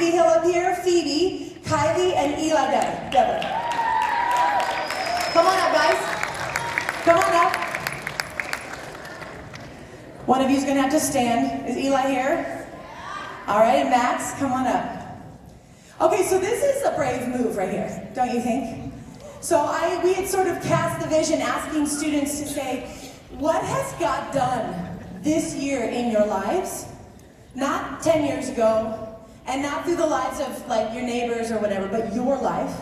Hill up here, Phoebe, Kylie, and Eli Devin. Come on up, guys. Come on up. One of you's gonna have to stand. Is Eli here? All right, and Max, come on up. Okay, so this is a brave move right here, don't you think? So we had sort of cast the vision, asking students to say, what has God done this year in your lives? Not 10 years ago, and not through the lives of like your neighbors or whatever, but your life.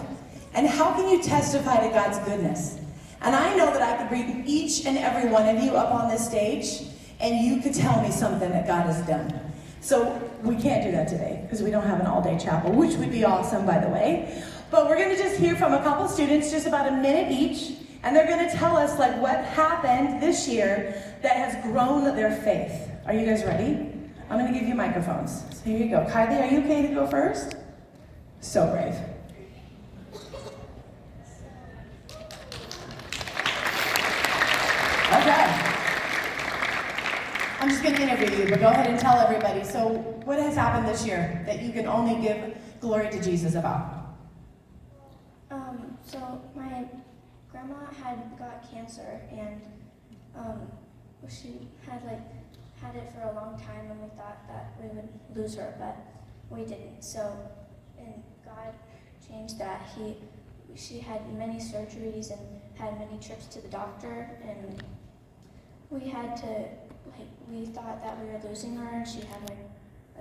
And how can you testify to God's goodness? And I know that I could bring each and every one of you up on this stage, and you could tell me something that God has done. So we can't do that today, because we don't have an all-day chapel, which would be awesome, by the way. But we're gonna just hear from a couple students, just about a minute each, and they're gonna tell us like what happened this year that has grown their faith. Are you guys ready? I'm gonna give you microphones. So here you go. Kylie, are you okay to go first? So brave. Okay. I'm just gonna interview you, but go ahead and tell everybody. So what has happened this year that you can only give glory to Jesus about? So my grandma had got cancer, and she had it for a long time, and we thought that we would lose her, but we didn't. So, and God changed that. She had many surgeries and had many trips to the doctor, and we had to, we thought that we were losing her, and she had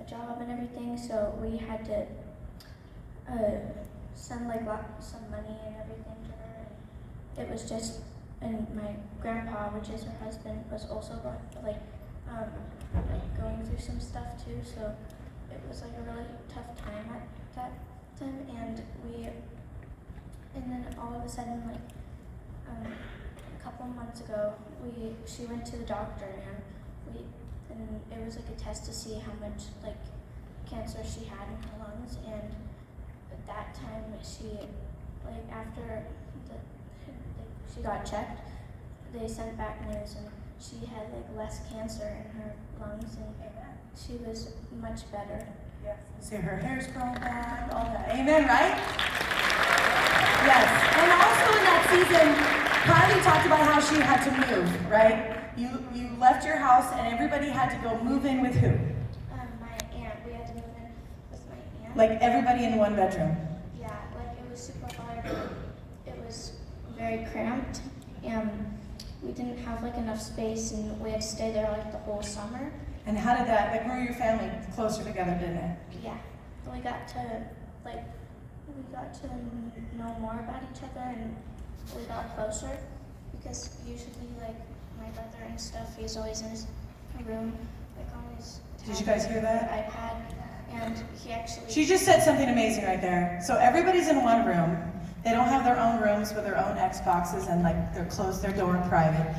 a job and everything, so we had to send some money and everything to her, and it was just, and my grandpa, which is her husband, was also going through some stuff too, so it was like a really tough time at that time, and then all of a sudden, a couple months ago, she went to the doctor, and it was like a test to see how much cancer she had in her lungs, and at that time she after she got checked, they sent back news, and she had less cancer in her lungs, and she was much better. Yes. See, her hair's grown back, all that. Amen, right? Yes. And also in that season, Kylie talked about how she had to move, right? You left your house, and everybody had to go move in with who? My aunt. We had to move in with my aunt. Like everybody in one bedroom. Yeah, it was super hard. It was very cramped, and we didn't have enough space, and we had to stay there the whole summer. And how did that grew your family closer together, didn't it? Yeah, we got to know more about each other, and we got closer, because usually my brother and stuff, he's always in his room on his tablet. Did you guys hear that? iPad, and he actually. She just said something amazing right there. So everybody's in one room. They don't have their own rooms with their own Xboxes, and they're closed their door in private.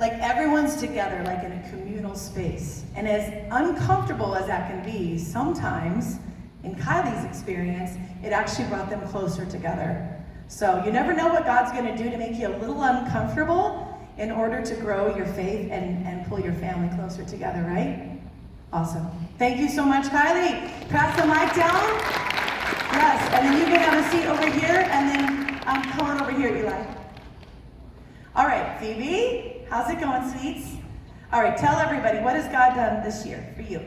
Everyone's together, in a communal space. And as uncomfortable as that can be, sometimes, in Kylie's experience, it actually brought them closer together. So you never know what God's gonna do to make you a little uncomfortable in order to grow your faith and pull your family closer together, right? Awesome. Thank you so much, Kylie. Pass the mic down. Yes, and then you can have a seat over here, and then come on over here, Eli. All right, Phoebe, how's it going, sweets? All right, tell everybody, what has God done this year for you?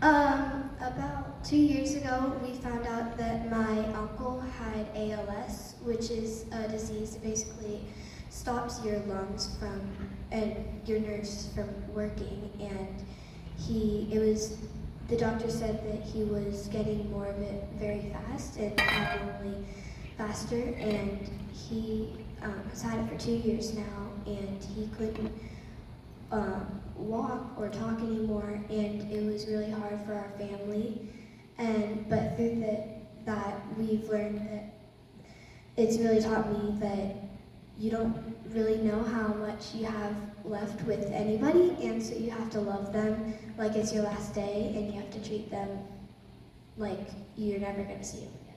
About 2 years ago, we found out that my uncle had ALS, which is a disease that basically stops your lungs and your nerves from working, and the doctor said that he was getting more of it very fast and abnormally faster, and he has had it for 2 years now, and he couldn't walk or talk anymore, and it was really hard for our family. But through that we've learned that it's really taught me that you don't really know how much you have left with anybody, and so you have to love them like it's your last day, and you have to treat them like you're never going to see them again.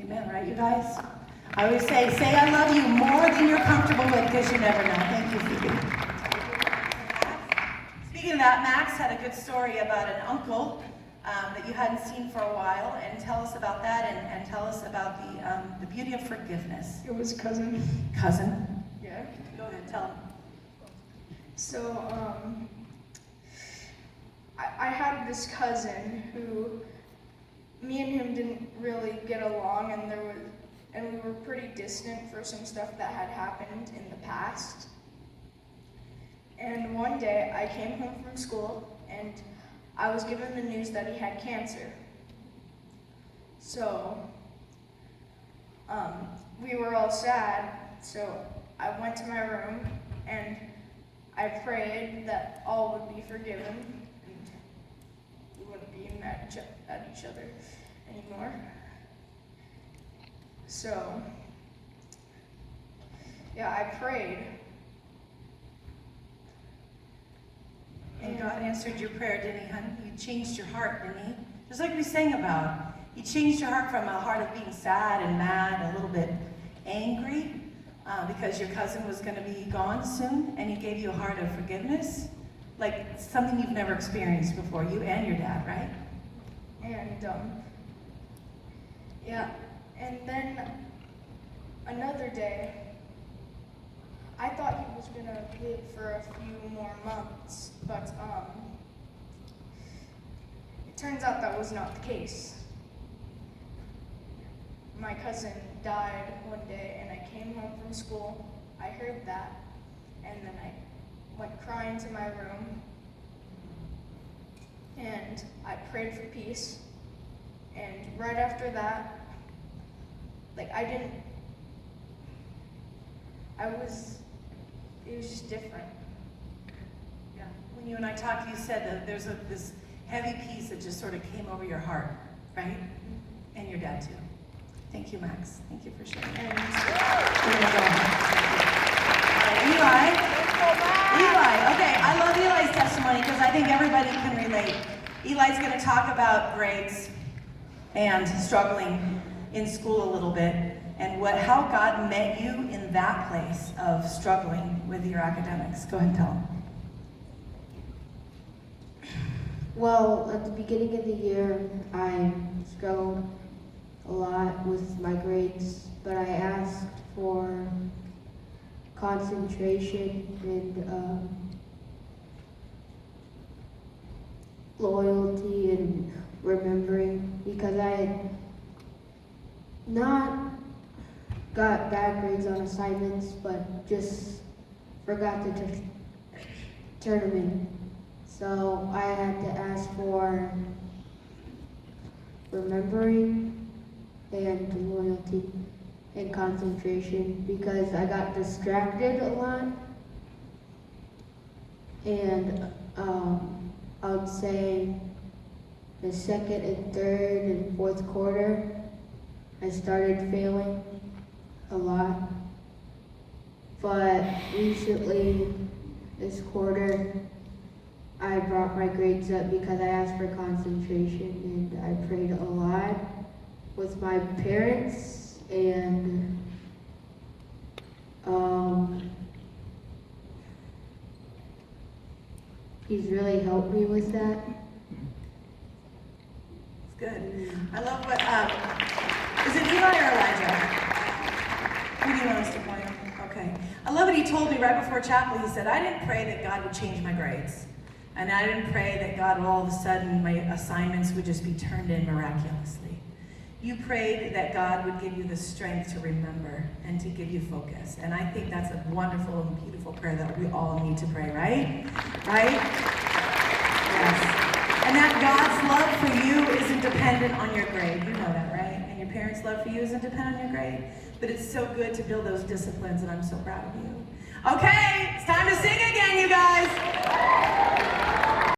Amen, right, you guys? I always say I love you more than you're comfortable with, because you never know. Thank you, Phoebe. Speaking of that, Max had a good story about an uncle that you hadn't seen for a while, and tell us about that, and tell us about the beauty of forgiveness. It was cousin. Cousin? Yeah. Go ahead, tell him. So, I had this cousin who, me and him didn't really get along, and we were pretty distant for some stuff that had happened in the past. And one day I came home from school and I was given the news that he had cancer. So, we were all sad, so I went to my room and I prayed that all would be forgiven and we wouldn't be mad at each other anymore. So, yeah, I prayed. And God answered your prayer, didn't he, honey? He changed your heart, didn't he? Just like we sang about. He changed your heart from a heart of being sad and mad, a little bit angry, because your cousin was going to be gone soon, and he gave you a heart of forgiveness, like something you've never experienced before, you and your dad, right? And, yeah, and then another day, I thought he was gonna live for a few more months, but, it turns out that was not the case. My cousin died one day, and I came home from school, I heard that, and then I went crying to my room, and I prayed for peace. And right after that, it was just different. Yeah. When you and I talked, you said that there's this heavy peace that just sort of came over your heart, right? And your dad too. Thank you, Max. Thank you for sharing. And Eli. Okay, I love Eli's testimony because I think everybody can relate. Eli's going to talk about grades and struggling in school a little bit, and how God met you in that place of struggling with your academics. Go ahead and tell him. Well, at the beginning of the year, I struggled a lot with my grades, but I asked for concentration and loyalty and remembering, because I had not got bad grades on assignments, but just forgot to turn them in. So I had to ask for remembering and loyalty and concentration, because I got distracted a lot. And I would say the second and third and fourth quarter, I started failing a lot. But recently, this quarter, I brought my grades up because I asked for concentration, and I prayed a lot with my parents, and he's really helped me with that. It's good. I love what, is it Eli or Elijah? Who do you want us to point him? Okay. I love what he told me right before chapel. He said, I didn't pray that God would change my grades. And I didn't pray that God, all of a sudden, my assignments would just be turned in miraculously. You prayed that God would give you the strength to remember and to give you focus. And I think that's a wonderful and beautiful prayer that we all need to pray, right? Right? Yes. And that God's love for you isn't dependent on your grade. You know that, right? And your parents' love for you isn't dependent on your grade. But it's so good to build those disciplines, and I'm so proud of you. Okay, it's time to sing again, you guys.